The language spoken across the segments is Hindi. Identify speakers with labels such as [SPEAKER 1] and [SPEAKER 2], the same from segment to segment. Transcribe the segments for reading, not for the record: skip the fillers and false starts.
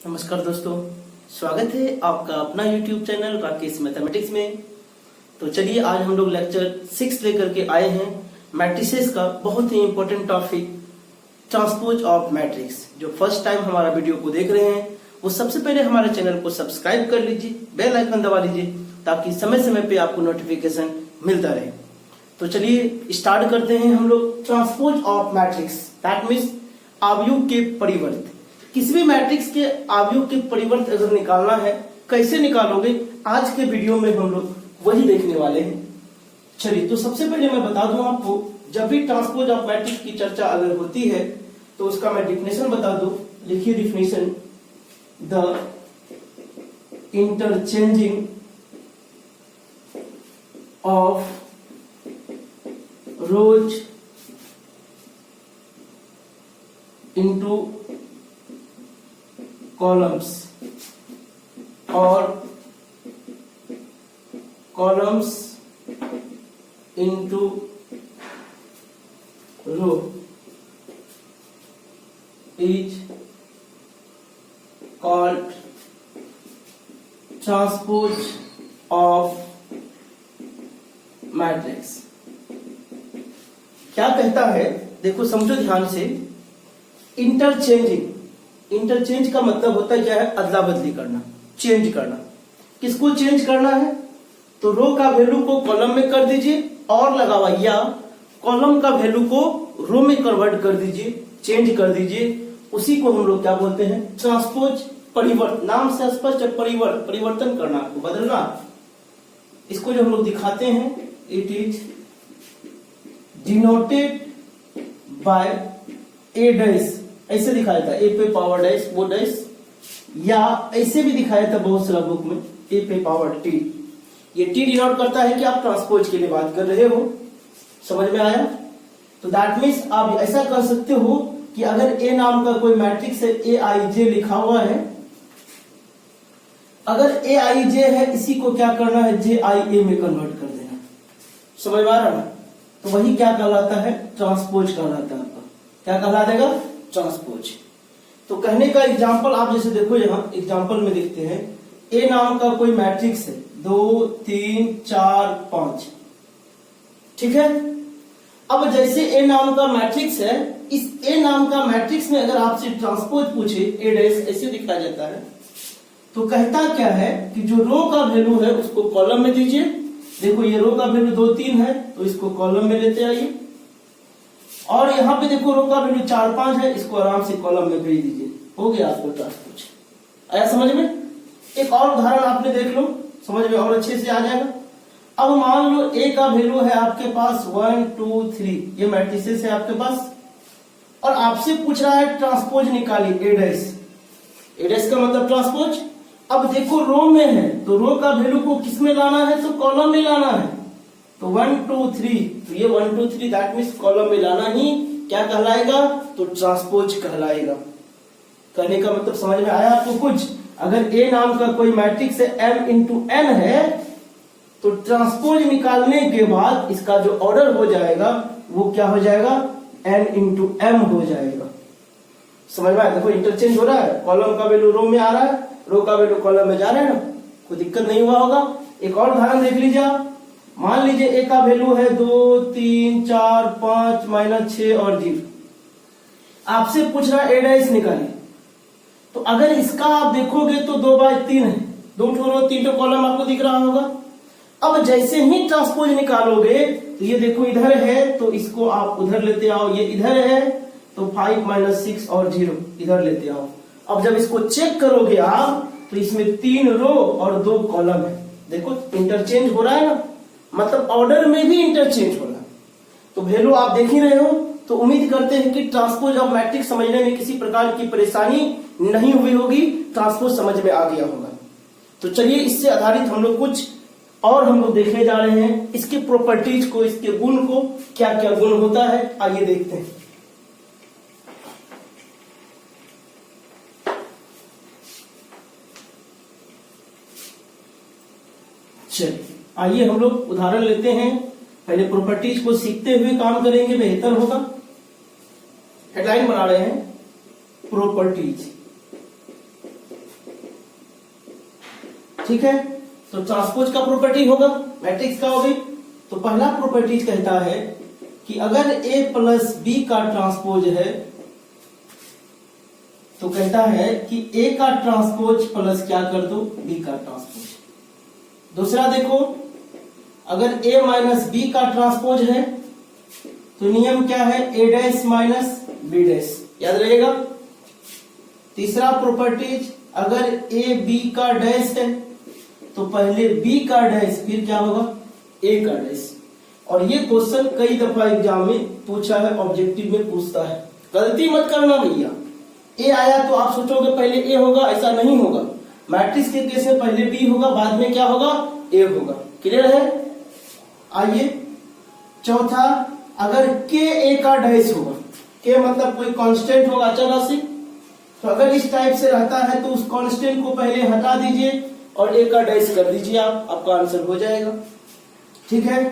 [SPEAKER 1] नमस्कार दोस्तों, स्वागत है आपका अपना YouTube चैनल राकेश मैथमेटिक्स में। तो चलिए आज हम लोग लेक्चर 6 लेकर के आए हैं मैट्रिसेस का बहुत ही important topic transpose of matrix. जो फर्स्ट टाइम हमारा वीडियो को देख रहे हैं वो सबसे पहले हमारे चैनल को सब्सक्राइब कर लीजिए, बेल आइकन दबा लीजिए ताकि समय समय पे आपको नोटिफिकेशन मिलता रहे। तो चलिए स्टार्ट करते हैं हम लोग transpose of matrix, that means आव्यूह के परिवर्त। किसी भी मैट्रिक्स के आव्यूह के परिवर्त अगर निकालना है कैसे निकालोगे, आज के वीडियो में हम लोग वही देखने वाले हैं। चलिए तो सबसे पहले मैं बता दूं आपको, जब भी ट्रांसपोज ऑफ मैट्रिक्स की चर्चा अगर होती है तो उसका मैं डिफिनेशन बता दूं। लिखिए definition, the interchanging of rose into columns or columns into row is called transpose of matrix। क्या कहता है देखो, समझो ध्यान से। इंटरचेंज का मतलब होता है क्या है, अदला बदली करना, चेंज करना। किसको चेंज करना है तो रो का वैल्यू को कॉलम में कर दीजिए और लगावा, या कॉलम का वैल्यू को रो में कन्वर्ट कर दीजिए, चेंज कर दीजिए। उसी को हम लोग क्या बोलते हैं, ट्रांसपोज, परिवर्तन। नाम से स्पष्ट है, परिवर्तन करना, आपको बदलना। इसको जो हम लोग दिखाते हैं, it is denoted by A dash, ऐसे दिखाया था ए पे पावर डैश, वो डैश, या ऐसे भी दिखाया था बहुत सारा बुक में, ए पे पावर टी। ये टी डिनोट करता है कि आप ट्रांसपोज के लिए बात कर रहे हो। समझ में आया? तो दैट मीन्स आप ऐसा कर सकते हो कि अगर ए नाम का कोई मैट्रिक्स है, ए आई जे लिखा हुआ है, अगर ए आई जे है, इसी को क्या करना है, जे आई ए में कन्वर्ट कर देना। समझ में आ रहा है? तो वही क्या कहलाता है, ट्रांसपोज कहलाता है। आपका क्या कहला देगा, ट्रांसपोज। तो कहने का एग्जांपल आप जैसे देखो, यहां एग्जांपल में देखते हैं, ए नाम का कोई मैट्रिक्स है, 2 3 4 5, ठीक है। अब जैसे ए नाम का मैट्रिक्स है, इस ए नाम का मैट्रिक्स में अगर आपसे ट्रांसपोज पूछे, ए डैश ऐसे दिखाया जाता है, तो कहता क्या है कि जो रो का वैल्यू है उसको कॉलम में दीजिए। देखो ये रो का वैल्यू 2 3 है तो इसको कॉलम में लेते आइए, और यहाँ पे देखो रो का वैल्यू 4 5 है, इसको आराम से कॉलम में भेज दीजिए। हो गया आपको ट्रांसपोज। आया समझ में? एक और उदाहरण आपने देख लो, समझ में और अच्छे से आ जाएगा। अब मान लो ए का वैल्यू है आपके पास 1 2 3, ये मैट्रिसेस है आपके पास, और आपसे पूछ रहा है ट्रांसपोज निकालिए ए डैश। ए डैश का मतलब ट्रांसपोज। अब देखो रो में है तो रो का वैल्यू को किस में लाना है, तो कॉलम में लाना है। तो 1 2 3, तो ये 1 2 3 दैट मीन्स कॉलम में लाना ही क्या कहलाएगा, तो ट्रांसपोज कहलाएगा। कहने का मतलब समझ में आया आपको कुछ? अगर ए नाम का कोई मैट्रिक्स है, m इंटू n है, तो ट्रांसपोज निकालने के बाद इसका जो ऑर्डर हो जाएगा वो क्या हो जाएगा, n इंटू m हो जाएगा। समझ में आया? देखो इंटरचेंज हो रहा है, कॉलम का वैल्यू रो में आ रहा है, रो का वैल्यू कॉलम में जा रहा है ना, कोई दिक्कत नहीं हुआ होगा। एक और उदाहरण देख लीजिए आप। मान लीजिए ए का वैल्यू है 2 3 4 5 -6 और 0। आपसे पूछ रहा है ए डैश निकालिए, तो अगर इसका आप देखोगे तो 2/3 है, 2 रो 3 कॉलम आपको दिख रहा होगा। अब जैसे ही ट्रांसपोज निकालोगे तो ये देखो इधर है तो इसको आप उधर लेते आओ, ये इधर है तो 5 -6 और 0 इधर लेते आओ। अब जब इसको चेक करोगे आप तो इसमें 3 रो और 2 कॉलम है। देखो इंटरचेंज हो रहा है ना, मतलब ऑर्डर में भी इंटरचेंज हो रहा है। तो वैल्यू आप देख ही रहे हो, तो उम्मीद करते हैं कि ट्रांसपोज ऑफ मैट्रिक्स समझने में किसी प्रकार की परेशानी नहीं हुई होगी, ट्रांसपोज समझ में आ गया होगा। तो चलिए इससे आधारित हम लोग कुछ और हम लोग देखने जा रहे हैं, इसके प्रॉपर्टीज को, इसके गुण को, क्या क्या गुण होता है, आइए देखते हैं। चलिए आइए हम लोग उदाहरण लेते हैं। पहले प्रॉपर्टीज को सीखते हुए काम करेंगे, बेहतर होगा। हेडलाइन बना रहे हैं प्रॉपर्टीज। ठीक है, तो ट्रांसपोज का प्रॉपर्टी होगा, मैट्रिक्स का होगी। तो पहला प्रॉपर्टी कहता है कि अगर A प्लस बी का ट्रांसपोज है तो कहता है कि A का ट्रांसपोज प्लस क्या कर दो, B का ट्रांसपोज। दूसरा देखो, अगर A माइनस बी का ट्रांसपोज है तो नियम क्या है, A dash minus B dash, याद रहेगा। तीसरा प्रॉपर्टीज, अगर A B का डैश है तो पहले B का डैश फिर क्या होगा, A का डैश। और ये क्वेश्चन कई दफा एग्जाम में पूछा है, ऑब्जेक्टिव में पूछता है, गलती मत करना भैया। A आया तो आप सोचोगे पहले A होगा, ऐसा नहीं होगा। मैट्रिक्स के केस में पहले B होगा, बाद में क्या होगा, A होगा। क्लियर है। आइए चौथा, अगर K A का डैश होगा, K मतलब कोई कांस्टेंट होगा, अचल राशि, तो अगर इस टाइप से रहता है तो उस कांस्टेंट को पहले हटा दीजिए और A का डैश कर दीजिए, आपका आंसर हो जाएगा। ठीक है।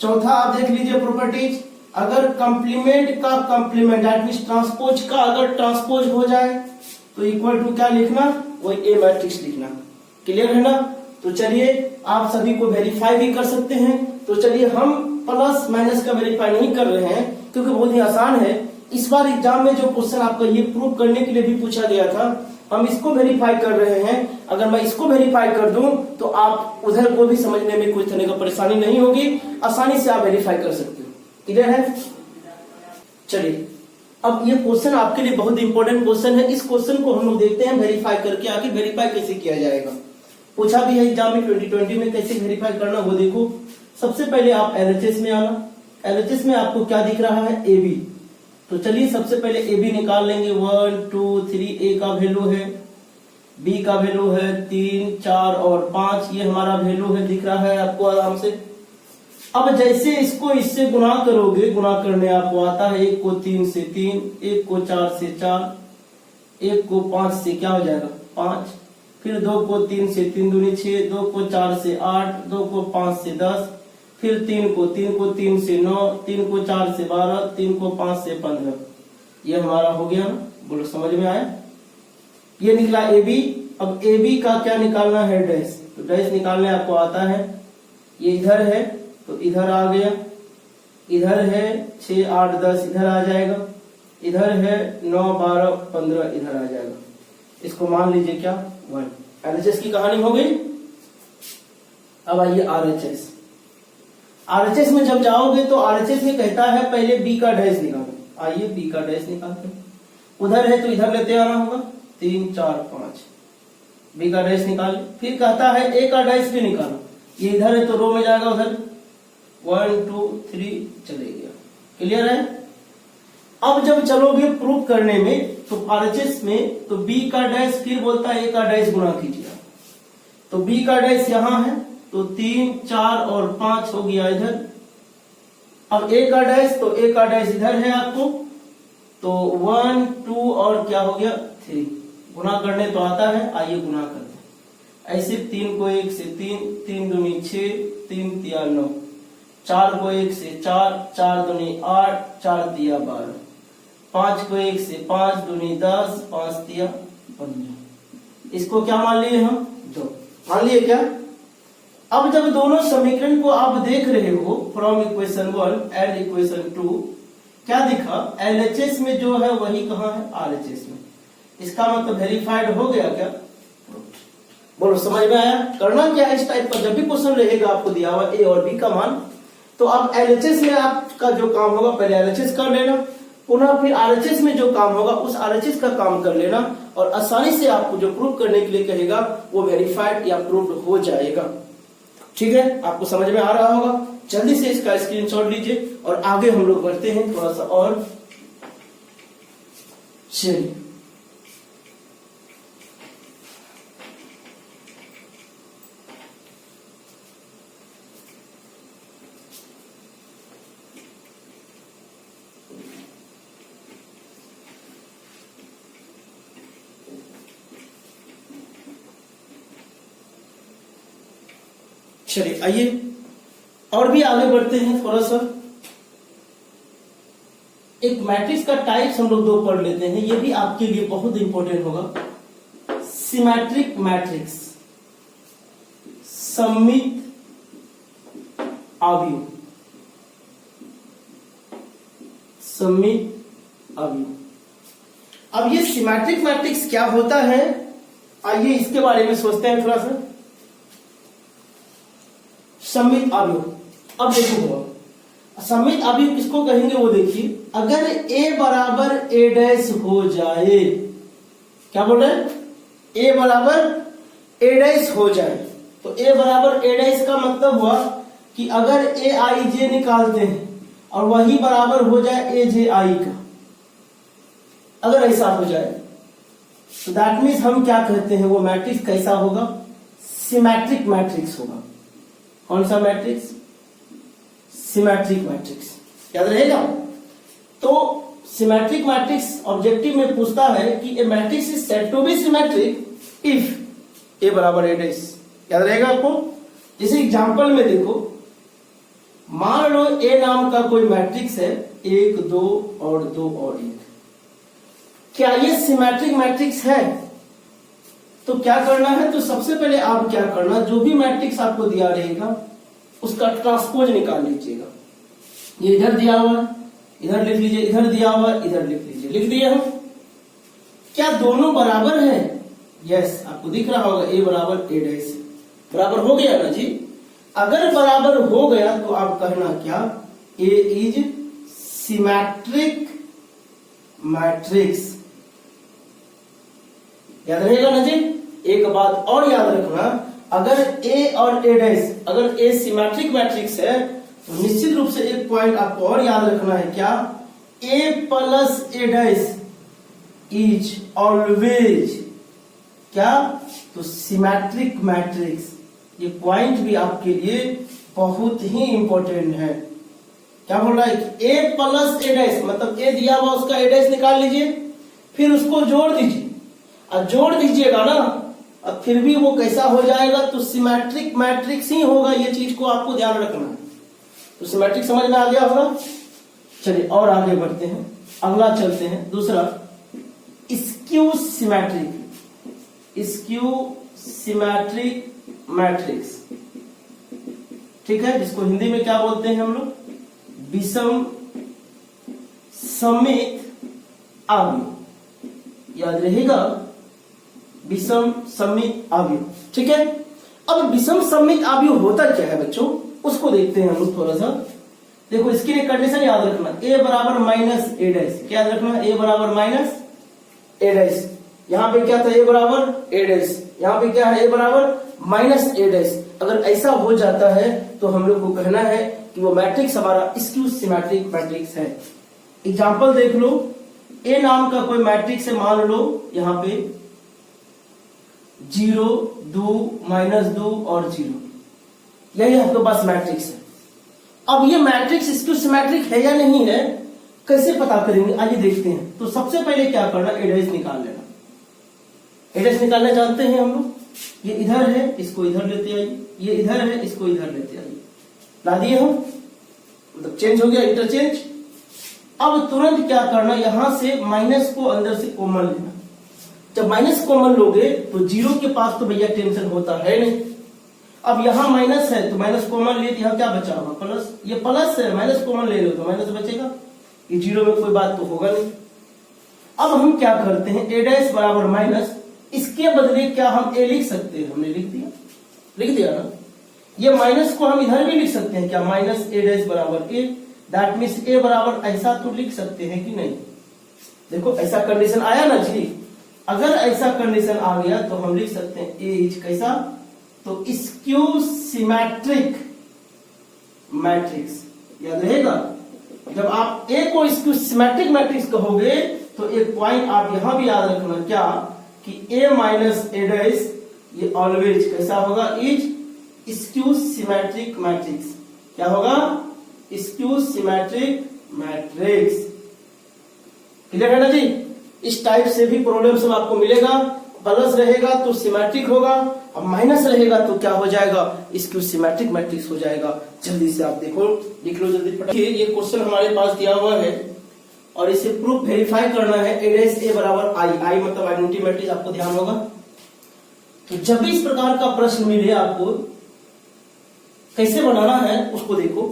[SPEAKER 1] चौथा आप देख लीजिए प्रॉपर्टीज, अगर कंप्लीमेंट का कंप्लीमेंट दैट मींस ट्रांसपोज का अगर ट्रांसपोज हो जाए तो इक्वल टू क्या लिखना, वो A मैट्रिक्स लिखना। क्लियर है ना। तो चलिए आप सभी को वेरीफाई भी कर सकते हैं। तो चलिए हम प्लस माइनस का वेरीफाई नहीं कर रहे हैं क्योंकि बहुत ही आसान है। इस बार एग्जाम में जो क्वेश्चन आपका ये प्रूव करने के लिए भी पूछा गया था, हम इसको वेरीफाई कर रहे हैं। अगर मैं इसको वेरीफाई कर दूं तो आप उधर को भी समझने में कोई तरह का परेशानी नहीं होगी, आसानी से आप वेरीफाई कर सकते हो। क्लियर है। चलिए अब ये क्वेश्चन आपके लिए बहुत इंपॉर्टेंट क्वेश्चन है। इस क्वेश्चन को हम लोग देखते हैं वेरीफाई करके, आखिर वेरीफाई कैसे किया जाएगा। पूछा भी है एग्जाम में 2020 में, कैसे वेरीफाई करना वो देखो। सबसे पहले आप LHS में आना। LHS में आपको क्या दिख रहा है, AB। तो चलिए सबसे पहले AB निकाल लेंगे। 1 2 3 A का वैल्यू है, B का वैल्यू है 3 4 और 5, ये हमारा वैल्यू है, दिख रहा है आपको आराम से। अब जैसे इसको इससे गुना करोगे, गुना करने आपको आता है, 1 को 3 से 3, 1 को 4 से 4, 1 को 5 से क्या हो जाएगा 5, फिर 2 को 3 से 3 दूनी 6, 2 को 4 से 8, 2 को 5 से 10, फिर 3 को 3 से 9, 3 को 4 से 12, 3 को 5 से 15। ये हमारा हो गया ना, बोलो समझ में आया। ये निकला AB। अब AB का क्या निकालना है, डैश। तो डैश निकालने आपको आता है, ये इधर है तो इधर आ गया, इधर है 6 8 10 इधर आ जाएगा, इधर है 9 12 15 इधर आ जाएगा। इसको मान लीजिए क्या 1। LHS की कहानी हो गई। अब आइए RHS। RHS में जब जाओगे तो RHS में कहता है पहले B का डैश निकालो। आइए B का डैश निकालते हैं। उधर है तो इधर लेते आना होगा, 3 4 5, B का डैश निकाल। फिर कहता है A का डैश भी निकालो। ये इधर है तो रो में जाएगा, उधर 1 2 3 चले गया। क्लियर है। अब जब चलोगे प्रूफ करने में तो RHS में तो B का डैश फिर बोलता है A का डैश गुणा कीजिए। तो B का डैश यहां है तो 3 4 और 5 हो गया इधर। अब A का डैश, तो A का डैश इधर है आपको, तो 1 2 और क्या हो गया 3। गुणा करने तो आता है, आइए गुणा करते हैं। ऐसे 3 को 1 से 3, 3 दूनी 6, 3 तिया 9, 4 को 1 से 4, 4 दूनी 8, 4 तिया 12, 5 को 1 से 5 दूनी 10, 5 तिया 15। इसको क्या मान लिए हम, 2 मान लिए क्या। अब जब दोनों समीकरण को आप देख रहे हो फ्रॉम इक्वेशन 1 एंड इक्वेशन 2, क्या दिखा, LHS में जो है वही कहाँ है, RHS में। इसका मतलब वेरीफाइड हो गया क्या, बोलो समझ में आया। करना क्या है, इस टाइप का जब भी क्वेश्चन रहेगा आपको दिया हुआ A और B का मान, तो अब LHS में आपका जो काम होगा पहले LHS कर लेना, पुनः फिर RHS में जो काम होगा उस RHS का काम कर लेना, और आसानी से आपको जो प्रूव करने के लिए कहेगा वो वेरीफाइड या प्रूव्ड हो जाएगा। ठीक है, आपको समझ में आ रहा होगा। जल्दी से इसका स्क्रीनशॉट लीजिए और आगे हम लोग बढ़ते हैं थोड़ा सा और। चलिए चलिए आइए और भी आगे बढ़ते हैं थोड़ा सा। एक मैट्रिक्स का टाइप्स हम लोग 2 पढ़ लेते हैं, ये भी आपके लिए बहुत इंपॉर्टेंट होगा। सिमेट्रिक मैट्रिक्स, सममित अवयव, सममित अवयव। अब ये सिमेट्रिक मैट्रिक्स क्या होता है, आइए इसके बारे में सोचते हैं थोड़ा सा। सममित अवयव, अब देखो सममित अवयव किसको कहेंगे वो देखिए, अगर a बराबर a डैश हो जाए, क्या बोल रहे हैं, a बराबर a डैश हो जाए, तो a बराबर a डैश का मतलब हुआ कि अगर a i j निकालते हैं और वही बराबर हो जाए a j i का, अगर ऐसा हो जाए तो दैट मीन्स हम क्या कहते हैं, वो मैट्रिक्स कैसा होगा, सिमेट्रिक मैट्रिक्स होगा। कौन सा मैट्रिक्स, सिमेट्रिक मैट्रिक्स, याद रहेगा। तो सिमेट्रिक मैट्रिक्स ऑब्जेक्टिव में पूछता है कि a matrix is said to be symmetric if a बराबर ए डैश, याद रहेगा आपको। जैसे एग्जांपल में देखो, मान लो ए नाम का कोई मैट्रिक्स है, 1 2 और 2 और 1, क्या ये सिमेट्रिक मैट्रिक्स है? तो क्या करना है, तो सबसे पहले आप क्या करना, जो भी मैट्रिक्स आपको दिया रहेगा उसका ट्रांसपोज निकाल लीजिएगा। ये इधर दिया हुआ इधर लिख लीजिए, इधर दिया हुआ इधर लिख लीजिए, लिख दिए हम। क्या दोनों बराबर है? यस, आपको दिख रहा होगा ए बराबर ए डैश, बराबर हो गया ना जी। अगर बराबर हो गया तो आप कहना क्या, ए इज सिमेट्रिक मैट्रिक्स, याद रहेगा ना जी। एक बात और याद रखना, अगर a और a डैश, अगर a सिमेट्रिक मैट्रिक्स है तो निश्चित रूप से एक पॉइंट आपको और याद रखना है, क्या, a plus a dash is always क्या, तो सिमेट्रिक मैट्रिक्स। ये पॉइंट भी आपके लिए बहुत ही इंपॉर्टेंट है। क्या बोल रहा है कि a प्लस a डैश, मतलब a दिया हुआ उसका a डैश निकाल लीजिए, फिर उसको जोड़ दीजिए, और जोड़ दीजिएगा ना, अब फिर भी वो कैसा हो जाएगा, तो सिमेट्रिक मैट्रिक्स ही होगा। ये चीज को आपको ध्यान रखना है। तो सिमेट्रिक समझ में आ गया होगा। चलिए और आगे बढ़ते हैं, अगला चलते हैं, दूसरा skew symmetric, skew symmetric matrix, ठीक है, जिसको हिंदी में क्या बोलते हैं हम लोग, विषम सममित अवयव, याद रहेगा, विषम सममित अवयव, ठीक है। अब विषम सममित अवयव होता क्या है बच्चों, उसको देखते हैं हम लोग थोड़ा सा। देखो इसके लिए कंडीशन याद रखना, a बराबर माइनस ए डैश, क्या याद रखना, a बराबर माइनस ए डैश। यहाँ पे क्या था, a बराबर ए डैश, यहाँ पे क्या है, a बराबर माइनस ए डैश। अगर ऐसा हो जाता है तो हम लोग को कहना है कि वो मैट्रिक्स हमारा स्क्यू सिमेट्रिक मैट्रिक्स है। एग्जाम्पल देख लो, a नाम का कोई मैट्रिक्स है, मान लो यहाँ पे 0 2 -2 और 0, यही आपके पास मैट्रिक्स है। अब ये मैट्रिक्स स्क्यू सिमेट्रिक है या नहीं है, कैसे पता करेंगे, आइए देखते हैं। तो सबसे पहले क्या करना, ए डैश निकाल लेना। ए डैश निकालना जानते हैं हम लोग, ये इधर है, इसको इधर लेते आइए, ये इधर है, इसको इधर लेते आइए, ला दिए हम, मतलब चेंज हो गया, इंटरचेंज। अब तुरंत क्या करना, यहां से माइनस को अंदर से कॉमन लेना। जब माइनस कॉमन लोगे तो 0 के पास तो भैया टेंशन होता है नहीं। अब यहां माइनस है तो माइनस कॉमन लिए, यहां क्या बचा होगा, प्लस। ये प्लस है, माइनस कॉमन ले लो तो माइनस बचेगा, ये 0 में कोई बात तो होगा नहीं। अब हम क्या करते हैं, ए डैश बराबर माइनस, इसके बदले क्या हम ए लिख सकते हैं, हमने लिख दिया ना। ये माइनस को हम इधर भी लिख सकते हैं, क्या, माइनस ए डैश बराबर ए, दैट मीन्स ए बराबर ऐसा तो लिख सकते हैं कि नहीं। देखो ऐसा कंडीशन आया ना जी, अगर ऐसा कंडीशन आ गया तो हम लिख सकते हैं ए इज कैसा, तो स्क्यू सिमेट्रिक मैट्रिक्स, याद रहेगा। जब आप ए को स्क्यू सिमेट्रिक मैट्रिक्स कहोगे तो एक पॉइंट आप यहां भी याद रखना, क्या, कि ए माइनस ए डैश ये ऑलवेज कैसा होगा, इज स्क्यू सिमेट्रिक मैट्रिक्स। क्या होगा, स्क्यू सिमेट्रिक मैट्रिक्स। क्लियर है ना जी। इस टाइप से भी प्रॉब्लम सब आपको मिलेगा। प्लस रहेगा तो सिमेट्रिक होगा, अब माइनस रहेगा तो क्या हो जाएगा, स्क्यू सिमेट्रिक मैट्रिक्स हो जाएगा। जल्दी से आप देखो, लिख लो जल्दी फटाफट। ये क्वेश्चन हमारे पास दिया हुआ है और इसे प्रूफ वेरीफाई करना है। ए डैश ए बराबर आई मतलब आइडेंटिटी मैट्रिक्स, आपको ध्यान होगा। तो जब भी इस प्रकार का प्रश्न मिले आपको कैसे बनाना है उसको देखो।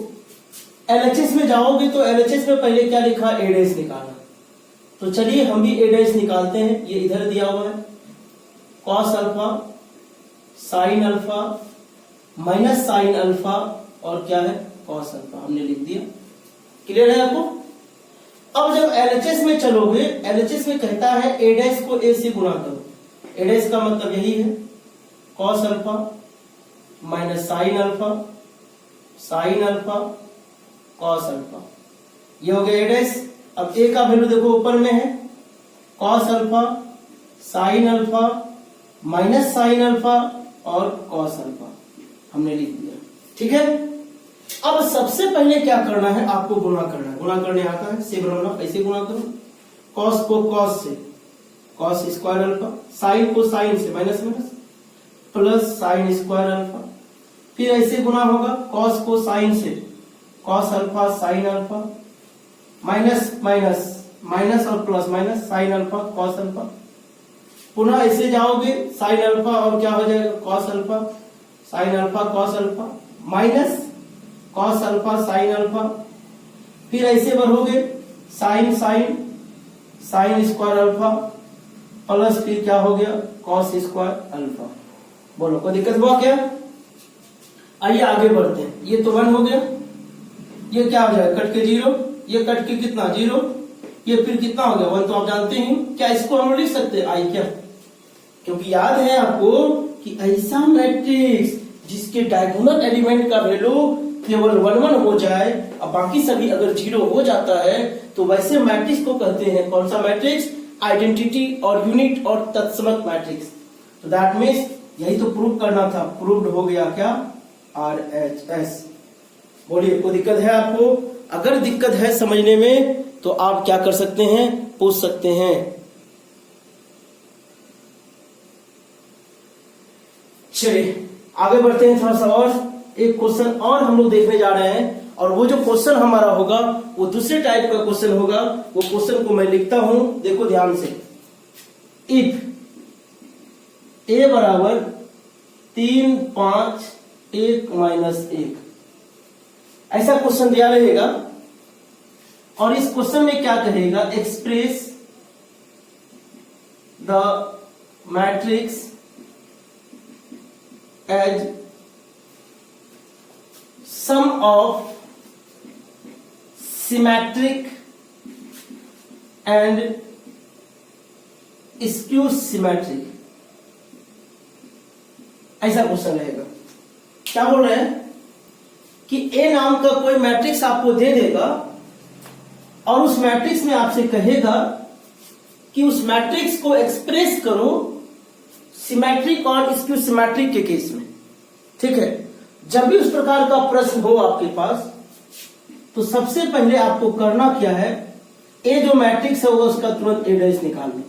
[SPEAKER 1] एलएचएस में जाओगे तो एलएचएस में पहले क्या लिखा, ए डैश निकालना। तो चलिए हम भी ए डैश निकालते हैं। ये इधर दिया हुआ है cos alpha sine alpha minus sine alpha और क्या है कॉस अल्फा, हमने लिख दिया। क्लियर है आपको। अब जब एलएचएस में चलोगे, एलएचएस में कहता है ए डैश को ए से गुणा करो। ए डैश का मतलब यही है cos alpha minus sine alpha cos alpha, ये हो गया ए डैश। अब ए का वैल्यू देखो ऊपर में है cos alpha sine alpha minus sine alpha और कॉस अल्फा, हमने लिख दिया। ठीक है। अब सबसे पहले क्या करना है, आपको गुणा करना है। गुणा करने आता है, से बनाना, ऐसे गुणा करो। कॉस को कॉस से कॉस स्क्वायर अल्फा, साइन को साइन से minus minus plus sine square alpha, फिर ऐसे गुणा होगा कॉस को साइन से cos alpha sine alpha minus minus minus और plus minus sine alpha cos alpha, पुनः ऐसे जाओगे साइन अल्फा और क्या हो जाएगा cos alpha sine alpha cos alpha minus cos alpha sine alpha, फिर ऐसे बढ़ोगे sine sine sine square alpha plus फिर क्या हो गया कॉस स्क्वायर अल्फा। बोलो कोई दिक्कत हुआ क्या। आइए आगे बढ़ते हैं। ये तो 1 हो गया, ये क्या हो जाएगा कट के 0, ये कट के कितना 0, ये फिर कितना हो गया 1, तो आप जानते हैं। क्या इसको हम लिख सकते हैं आई क्या, क्योंकि याद है आपको कि ऐसा मैट्रिक्स जिसके डायगोनल एलिमेंट का वैल्यू केवल 1 1 हो जाए और बाकी सभी अगर 0 हो जाता है तो वैसे मैट्रिक्स को कहते हैं कौन सा मैट्रिक्स, आइडेंटिटी और यूनिट और तत्समक मैट्रिक्स। तो दैट मीन्स यही तो प्रूव करना था, प्रूव्ड हो गया क्या RHS। बोलिए कोई दिक्कत है आपको। अगर दिक्कत है समझने में तो आप क्या कर सकते हैं, पूछ सकते हैं। चलिए आगे बढ़ते हैं। थोड़ा सा और एक क्वेश्चन और हम लोग देखने जा रहे हैं, और वो जो क्वेश्चन हमारा होगा वो दूसरे टाइप का क्वेश्चन होगा। वो क्वेश्चन को मैं लिखता हूं, देखो ध्यान से। इफ a बराबर 3 5 1 -1, ऐसा क्वेश्चन दिया रहेगा। और इस क्वेश्चन में क्या कहेगा, express the matrix as sum of symmetric and skew symmetric, ऐसा क्वेश्चन रहेगा। क्या बोल रहे हैं कि ए नाम का कोई मैट्रिक्स आपको दे देगा और उस मैट्रिक्स में आपसे कहेगा कि उस मैट्रिक्स को एक्सप्रेस करो सिमेट्रिक और स्क्यू सिमेट्रिक के केस में। ठीक है। जब भी उस प्रकार का प्रश्न हो आपके पास तो सबसे पहले आपको करना क्या है, ए जो मैट्रिक्स है उसका तुरंत ए डैश निकाल लो।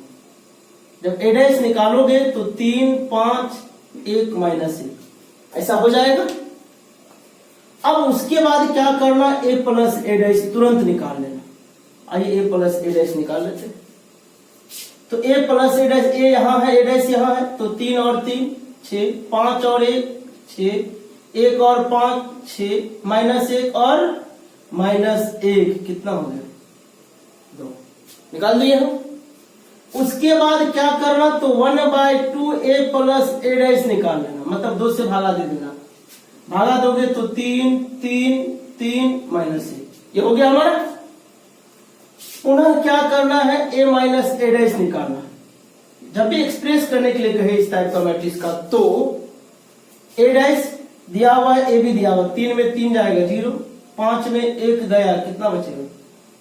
[SPEAKER 1] जब ए डैश निकालोगे तो 3 5 1 -1 ऐसा हो जाएगा। अब उसके बाद क्या करना, ए प्लस ए डैश तुरंत निकाल लेना। आइए ए प्लस ए डैश निकाल लेते। तो ए प्लस ए डैश, ए यहां है ए डैश यहां है, तो 3 और 3 6 5 और 1 6 1 और 5 6 -1 और -1 कितना हो गया 2, निकाल दिए हम। उसके बाद क्या करना, तो 1/2 a प्लस ए डैश निकाल लेना, मतलब 2 से भागा दे देना। भागा दोगे तो 3 3 3 -1, ये हो गया हमारा। पुनः क्या करना है, a माइनस ए डैश निकालना। जब भी एक्सप्रेस करने के लिए कहे इस टाइप का मैट्रिक्स का, तो ए डैश दिया हुआ है, ए भी दिया हुआ, 3 में 3 जाएगा 0, 5 में 1 गया, कितना बचेगा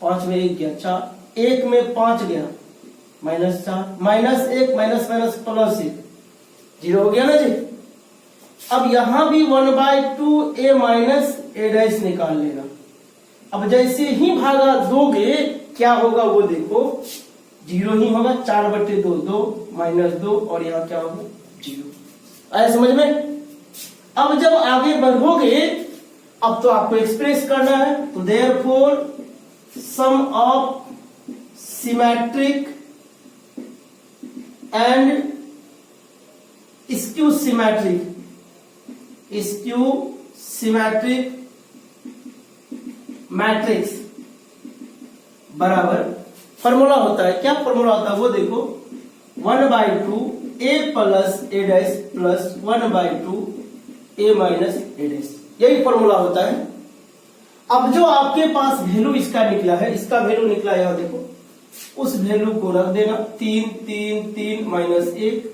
[SPEAKER 1] 5 में 1 गया 4, 1 में 5 गया -4, -1 माइनस माइनस प्लस 1 0 हो गया ना जी। अब यहां भी 1/2 a माइनस ए डैश निकाल लेना। अब जैसे ही भागा दोगे क्या होगा वो देखो, 0 ही होगा, 4/2 2 -2 और यहाँ क्या होगा 0। आया समझ में। अब जब आगे बढ़ोगे अब तो आपको एक्सप्रेस करना है, तो therefore sum of symmetric and skew symmetric symmetric matrix बराबर फॉर्मूला होता है। क्या फॉर्मूला होता है वो देखो, 1/2 a plus a dash plus 1/2 a minus a dash, यही फॉर्मूला होता है। अब जो आपके पास वैल्यू इसका निकला है, इसका वैल्यू निकला है यहां देखो, उस वैल्यू को रख देना 3 3 3 माइनस 1,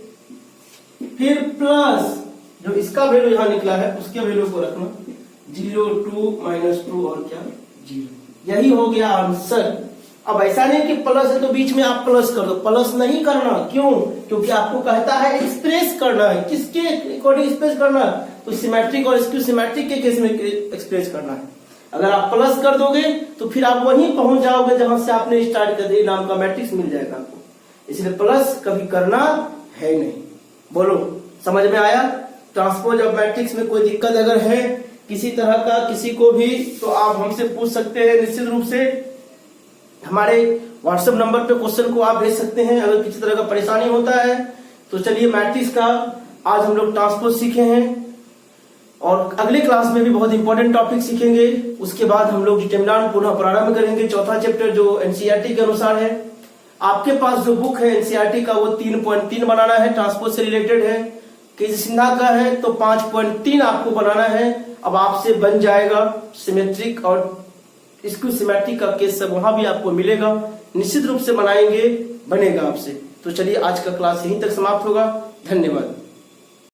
[SPEAKER 1] फिर प्लस जो इसका वैल्यू यहां निकला है उसके वैल्यू को रखना 0 2 माइनस 2 और क्या 0, यही हो गया आंसर। अब ऐसा नहीं कि प्लस है तो बीच में आप प्लस कर दो, प्लस नहीं करना। क्यों? क्योंकि आपको कहता है एक्सप्रेस करना है, किसके अकॉर्डिंग एक्सप्रेस करना है, तो सिमेट्रिक और स्क्यू सिमेट्रिक के केस में एक्सप्रेस करना है। अगर आप प्लस कर दोगे तो फिर आप वहीं पहुंच जाओगे जहां से आपने स्टार्ट कर दिया, नाम का मैट्रिक्स मिल जाएगा आपको। इसलिए प्लस कभी करना है नहीं। बोलो समझ में आया? ट्रांसपोज ऑफ मैट्रिक्स में कोई दिक्कत अगर है किसी तरह का किसी को भी, तो आप हमसे पूछ सकते हैं। निश्चित रूप से हमारे व्हाट्सएप नंबर पे क्वेश्चन को आप भेज सकते हैं अगर किसी तरह का परेशानी होता है। तो चलिए मैट्रिक्स का आज हम लोग ट्रांसपोज सीखे हैं और अगले क्लास में भी बहुत इंपॉर्टेंट टॉपिक सीखेंगे। उसके बाद हम लोग डिटरमिनेंट पुनः प्रारंभ करेंगे, चौथा चैप्टर जो एनसीईआरटी के अनुसार है। आपके पास जो बुक है एनसीईआरटी का वो 3.3 बनाना है, ट्रांसपोज से रिलेटेड है। केसी सिन्हा का है तो 5.3 आपको बनाना है। अब आपसे बन जाएगा सिमेट्रिक और स्क्यू सिमेट्रिक का केस सब वहां भी आपको मिलेगा, निश्चित रूप से बनाएंगे, बनेगा आपसे। तो चलिए आज का क्लास यहीं तक समाप्त होगा। धन्यवाद।